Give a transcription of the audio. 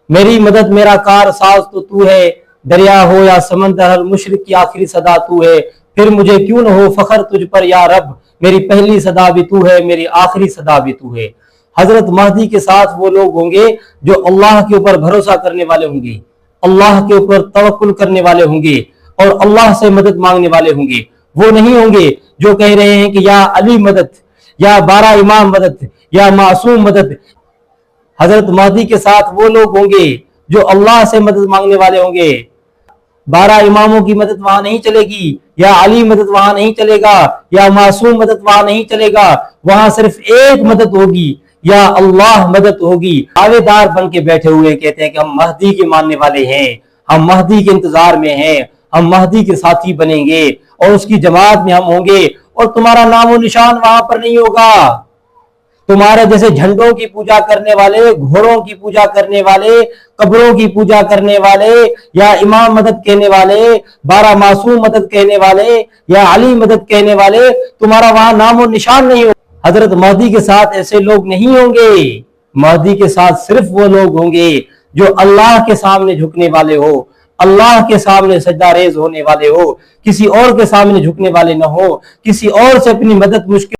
میری مدد میرا کار ساز تو ہے، دریا ہو یا سمندر، ہر مشرق کی آخری صدا تو ہے، پھر مجھے کیوں نہ ہو فخر تجھ پر یا رب، میری پہلی صدا بھی تو ہے، میری آخری صدا بھی تو ہے۔ حضرت مہدی کے ساتھ وہ لوگ ہوں گے جو اللہ کے اوپر بھروسہ کرنے والے ہوں گے، اللہ کے اوپر توکل کرنے والے ہوں گے اور اللہ سے مدد مانگنے والے ہوں گے۔ وہ نہیں ہوں گے جو کہہ رہے ہیں کہ یا علی مدد، یا 12 امام مدد، یا معصوم مدد۔ حضرت مہدی کے ساتھ وہ لوگ ہوں گے جو اللہ سے مدد مانگنے والے ہوں گے۔ 12 اماموں کی مدد وہاں نہیں چلے گی، یا علی مدد وہاں نہیں چلے گا، یا معصوم مدد وہاں نہیں چلے گا۔ وہاں صرف ایک مدد ہوگی، یا اللہ مدد ہوگی۔ دعوے دار بن کے بیٹھے ہوئے کہتے ہیں کہ ہم مہدی کے ماننے والے ہیں، ہم مہدی کے انتظار میں ہیں، ہم مہدی کے ساتھی بنیں گے اور اس کی جماعت میں ہم ہوں گے، اور تمہارا نام و نشان وہاں پر نہیں ہوگا۔ تمہارے جیسے جھنڈوں کی پوجا کرنے والے، گھوڑوں کی پوجا کرنے والے، قبروں کی پوجا کرنے والے، یا امام مدد کہنے والے، 12 معصوم مدد کہنے والے، یا علی مدد کہنے والے، تمہارا وہاں نام و نشان نہیں ہوگا۔ حضرت مہدی کے ساتھ ایسے لوگ نہیں ہوں گے۔ مہدی کے ساتھ صرف وہ لوگ ہوں گے جو اللہ کے سامنے جھکنے والے ہو، اللہ کے سامنے سجدہ ریز ہونے والے ہو، کسی اور کے سامنے جھکنے والے نہ ہو، کسی اور سے اپنی مدد مشکل